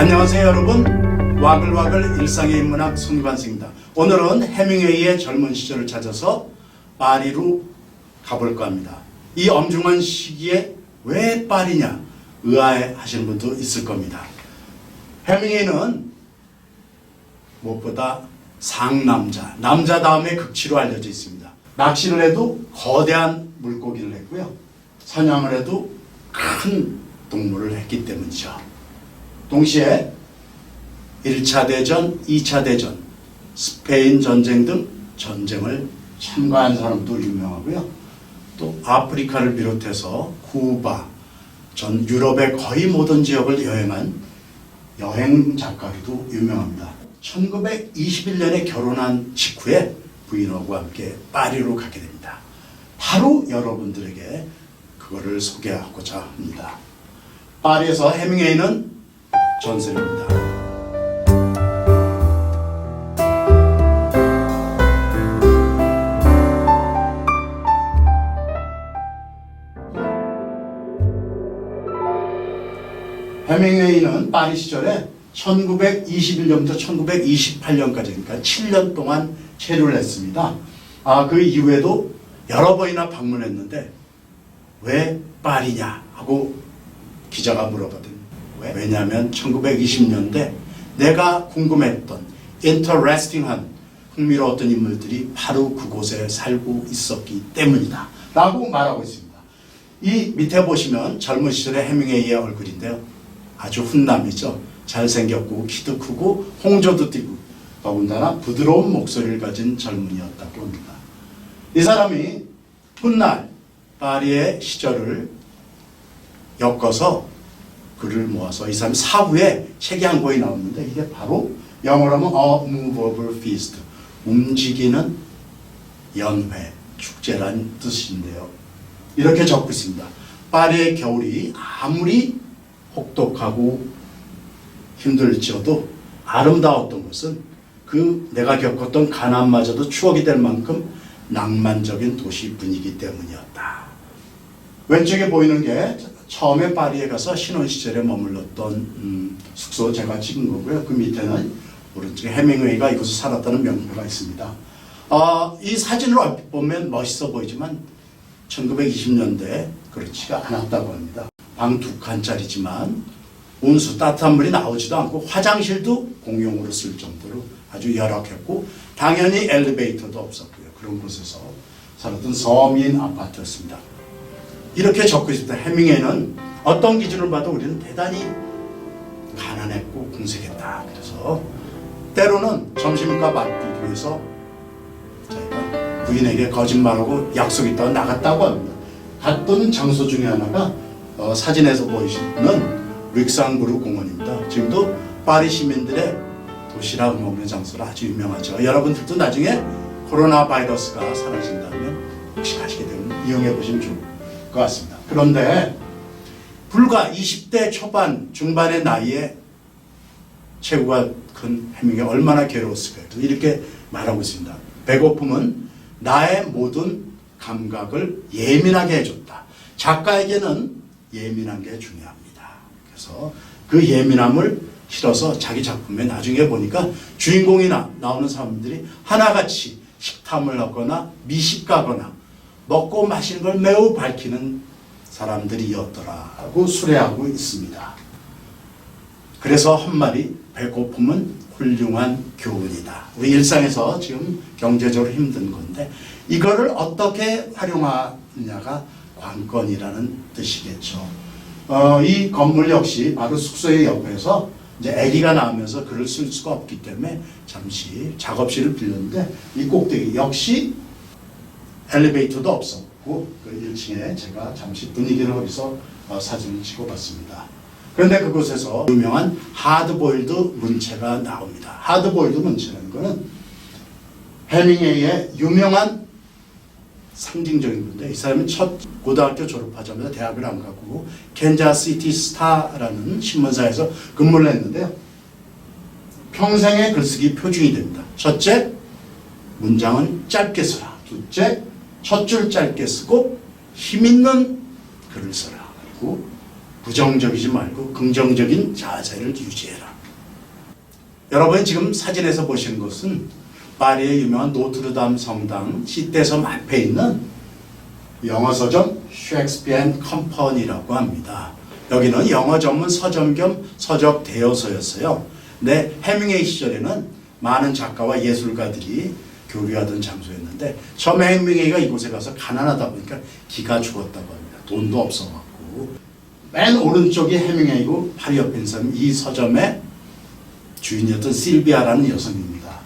안녕하세요 여러분, 와글와글 일상의 인문학 손기반승입니다. 오늘은 해밍웨이의 젊은 시절을 찾아서 파리로 가볼까 합니다. 이 엄중한 시기에 왜 파리냐 의아해하시는 분도 있을 겁니다. 해밍웨이는 무엇보다 상남자, 남자 다음에 극치로 알려져 있습니다. 낚시를 해도 거대한 물고기를 했고요, 사냥을 해도 큰 동물을 했기 때문이죠. 동시에 1차 대전, 2차 대전, 스페인 전쟁 등 전쟁을 참가한 사람도 유명하고요. 또 아프리카를 비롯해서 쿠바, 전 유럽의 거의 모든 지역을 여행한 여행 작가로도 유명합니다. 1921년에 결혼한 직후에 부인하고 함께 파리로 가게 됩니다. 바로 여러분들에게 그거를 소개하고자 합니다. 파리에서 해밍웨이는 전세를 합니다. 해밍웨이는 파리 시절에 1921년부터 1928년까지 그러니까 7년 동안 체류를 했습니다. 그 이후에도 여러 번이나 방문했는데 왜 파리냐 하고 기자가 물어봤더니 왜냐하면 1920년대 내가 궁금했던 interesting한 흥미로웠던 인물들이 바로 그곳에 살고 있었기 때문이다 라고 말하고 있습니다. 이 밑에 보시면 젊은 시절의 해밍웨이의 얼굴인데요, 아주 훈남이죠. 잘생겼고 키도 크고 홍조도 띠고 더군다나 부드러운 목소리를 가진 젊은이였다고 합니다. 이 사람이 훗날 파리의 시절을 엮어서 글을 모아서 이 사람이 사후에 책이 한 권이 나오는데 이게 바로 영어로 하면 A Movable Feast, 움직이는 연회, 축제란 뜻인데요. 이렇게 적고 있습니다. 파리의 겨울이 아무리 혹독하고 힘들지어도 아름다웠던 것은 그 내가 겪었던 가난마저도 추억이 될 만큼 낭만적인 도시 분위기 때문이었다. 왼쪽에 보이는 게 처음에 파리에 가서 신혼시절에 머물렀던 숙소 제가 찍은 거고요. 그 밑에는 오른쪽에 해밍웨이가 이곳에 살았다는 명표가 있습니다. 이 사진을 얼핏 보면 멋있어 보이지만 1920년대에 그렇지가 않았다고 합니다. 방 2칸짜리지만 온수 따뜻한 물이 나오지도 않고 화장실도 공용으로 쓸 정도로 아주 열악했고 당연히 엘리베이터도 없었고요. 그런 곳에서 살았던 서민 아파트였습니다. 이렇게 적고 있습니다. 해밍웨이는 어떤 기준을 봐도 우리는 대단히 가난했고 궁색했다. 그래서 때로는 점심값 아끼기 위해서 저희가 부인에게 거짓말하고 약속있다가 나갔다고 합니다. 갔던 장소 중에 하나가 사진에서 보이시는 릭상브르 공원입니다. 지금도 파리 시민들의 도시락 먹는 장소로 아주 유명하죠. 여러분들도 나중에 코로나 바이러스가 사라진다면 혹시 가시게 되면 이용해 보시면 좋을 것 같습니다. 그런데 불과 20대 초반 중반의 나이에 체구가 큰 해밍웨이 얼마나 괴로웠을까요? 이렇게 말하고 있습니다. 배고픔은 나의 모든 감각을 예민하게 해줬다. 작가에게는 예민한 게 중요합니다. 그래서 그 예민함을 실어서 자기 작품에 나중에 보니까 주인공이나 나오는 사람들이 하나같이 식탐을 하거나 미식가거나 먹고 마시는 걸 매우 밝히는 사람들이었더라고 수레하고 있습니다. 그래서 한마디 배고픔은 훌륭한 교훈이다. 우리 일상에서 지금 경제적으로 힘든 건데 이거를 어떻게 활용하느냐가 관건이라는 뜻이겠죠. 이 건물 역시 바로 숙소의 옆에서 이제 아기가 나오면서 글을 쓸 수가 없기 때문에 잠시 작업실을 빌렸는데 이 꼭대기 역시 엘리베이터도 없었고 그 1층에 제가 잠시 분위기를 거기서 사진을 찍어봤습니다. 그런데 그곳에서 유명한 하드보일드 문체가 나옵니다. 하드보일드 문체라는 것은 해밍웨이의 유명한 상징적인 건데 이 사람이 첫 고등학교 졸업하자마자 대학을 안 가고 캔자스시티 스타라는 신문사에서 근무를 했는데요. 평생의 글쓰기 표준이 됩니다. 첫째, 문장은 짧게 써라. 둘째, 첫 줄 짧게 쓰고 힘있는 글을 써라. 그리고 부정적이지 말고 긍정적인 자세를 유지해라. 여러분이 지금 사진에서 보시는 것은 파리의 유명한 노트르담 성당 시대섬 앞에 있는 영어 서점 셰익스피어 앤 컴퍼니라고 합니다. 여기는 영어 전문 서점 겸 서적 대여소였어요. 근데 해밍웨이 시절에는 많은 작가와 예술가들이 교류하던 장소였는데 처음에 해밍웨이가 이곳에 가서 가난하다 보니까 기가 죽었다고 합니다. 돈도 없어갖고. 맨 오른쪽이 해밍웨이고 바로 옆에 있는 사람이 이 서점의 주인이었던 실비아라는 여성입니다.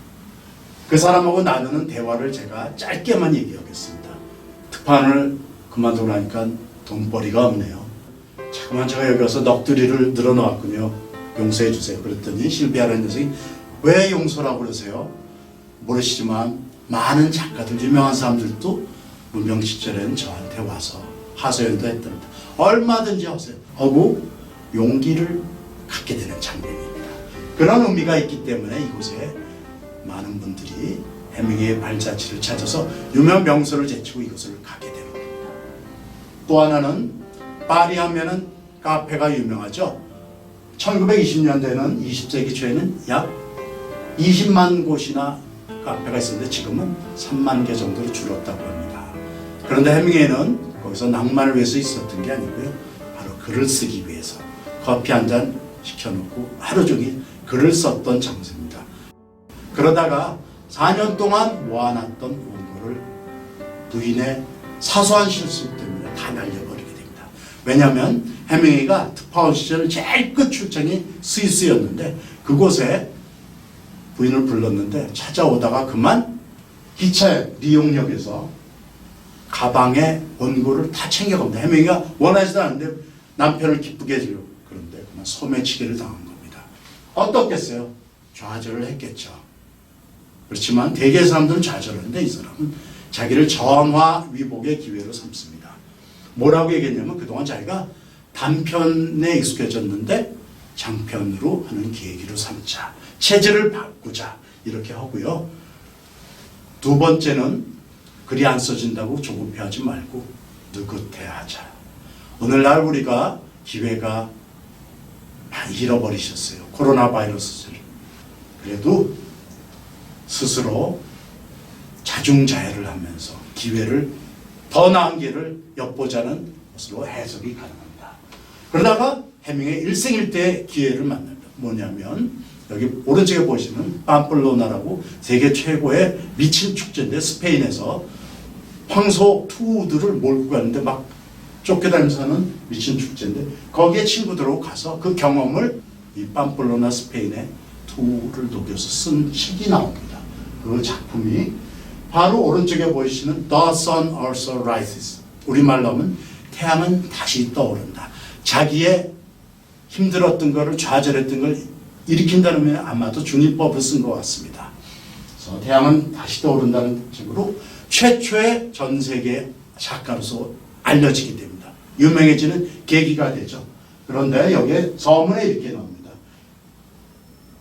그 사람하고 나누는 대화를 제가 짧게만 얘기하겠습니다. 특판을 그만두고 나니까 돈벌이가 없네요. 자꾸만 제가 여기 와서 넋두리를 늘어놓았군요. 용서해 주세요. 그랬더니 실비아라는 녀석이 왜 용서라고 그러세요? 모르시지만 많은 작가들, 유명한 사람들도 문명 시절에는 저한테 와서 하소연도 했답니다. 얼마든지 하세요. 하고 용기를 갖게 되는 장면입니다. 그런 의미가 있기 때문에 이곳에 많은 분들이 해밍웨이의 발자취를 찾아서 유명 명소를 제치고 이곳을 가게 되는 겁니다. 또 하나는 파리 하면은 카페가 유명하죠. 1920년대에는 20세기 초에는 약 20만 곳이나 카페가 있었는데 지금은 3만 개 정도로 줄었다고 합니다. 그런데 해밍웨이는 거기서 낭만을 위해서 있었던 게 아니고요. 바로 글을 쓰기 위해서 커피 한 잔 시켜놓고 하루 종일 글을 썼던 장소입니다. 그러다가 4년 동안 모아놨던 원고를 부인의 사소한 실수 때문에 다 날려버리게 됩니다. 왜냐하면 해밍웨이가 특파원 시절 제일 끝 출장이 스위스였는데 그곳에 부인을 불렀는데 찾아오다가 그만 기차에 리옹역에서 가방에 원고를 다 챙겨갑니다. 해밍웨이가 원하지도 않는데 남편을 기쁘게 해주려고 그런데 그만 소매치기를 당한 겁니다. 어떻겠어요? 좌절을 했겠죠. 그렇지만 대개의 사람들은 좌절하는데 이 사람은 자기를 전화 위복의 기회로 삼습니다. 뭐라고 얘기했냐면 그동안 자기가 단편에 익숙해졌는데 장편으로 하는 계기로 삼자. 체질을 바꾸자. 이렇게 하고요. 두 번째는 글이 안 써진다고 조급해하지 말고 느긋해하자. 오늘날 우리가 기회가 많이 잃어버리셨어요. 코로나 바이러스를. 그래도 스스로 자중자애를 하면서 기회를 더 나은 길을 엿보자는 것으로 해석이 가능합니다. 그러다가 해밍웨이 일생일대의 기회를 만납니다. 뭐냐면 여기 오른쪽에 보시면 팜플로나라고 세계 최고의 미친 축제인데 스페인에서 황소 투우들을 몰고 가는데 막 쫓겨다니면서 하는 미친 축제인데 거기에 친구들하고 가서 그 경험을 이 팜플로나 스페인의 투우를 녹여서 쓴 책이 나옵니다. 그 작품이 바로 오른쪽에 보이시는 The Sun Also Rises. 우리말로 하면 태양은 다시 떠오른다. 자기의 힘들었던 것을 좌절했던 걸 일으킨다는 면에 아마도 중일법을 쓴 것 같습니다. 그래서 태양은 다시 떠오른다는 책으로 최초의 전 세계 작가로서 알려지게 됩니다. 유명해지는 계기가 되죠. 그런데 여기에 서문에 이렇게 나옵니다.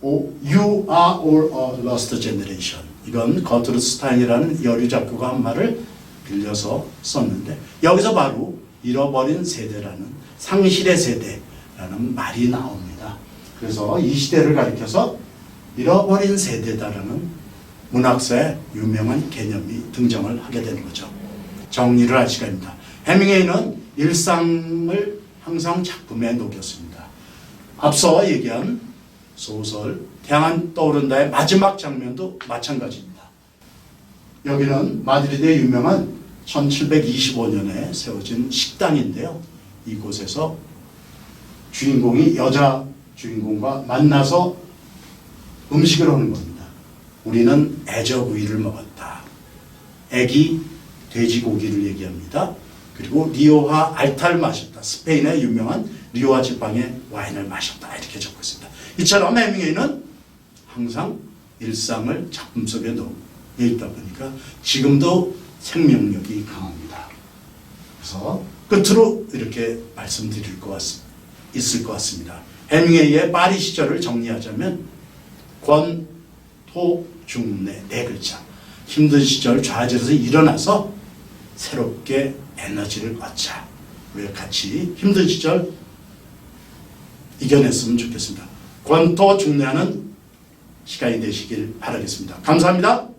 You are all a lost generation. 이건 거트루드 스타인이라는 여류 작가가 한 말을 빌려서 썼는데 여기서 바로 잃어버린 세대라는 상실의 세대라는 말이 나옵니다. 그래서 이 시대를 가리켜서 잃어버린 세대다라는 문학사의 유명한 개념이 등장을 하게 되는 거죠. 정리를 할 시간입니다. 해밍웨이는 일상을 항상 작품에 녹였습니다. 앞서 얘기한 소설 태양은 떠오른다의 마지막 장면도 마찬가지입니다. 여기는 마드리드의 유명한 1725년에 세워진 식당인데요. 이곳에서 주인공이 여자 주인공과 만나서 음식을 하는 겁니다. 우리는 애저구이를 먹었다. 애기 돼지고기를 얘기합니다. 그리고 리오하 알타를 마셨다. 스페인의 유명한 리오하 지방의 와인을 마셨다. 이렇게 적고 있습니다. 이처럼 해밍웨이는 항상 일상을 작품 속에 넣어 있다 보니까 지금도 생명력이 강합니다. 그래서 끝으로 이렇게 말씀드릴 있을 것 같습니다. 해밍웨이의 파리 시절을 정리하자면 권, 토, 중, 내, 네 글자. 힘든 시절 좌절에서 일어나서 새롭게 에너지를 얻자. 우리가 같이 힘든 시절 이겨냈으면 좋겠습니다. 권토 중래하는 시간이 되시길 바라겠습니다. 감사합니다.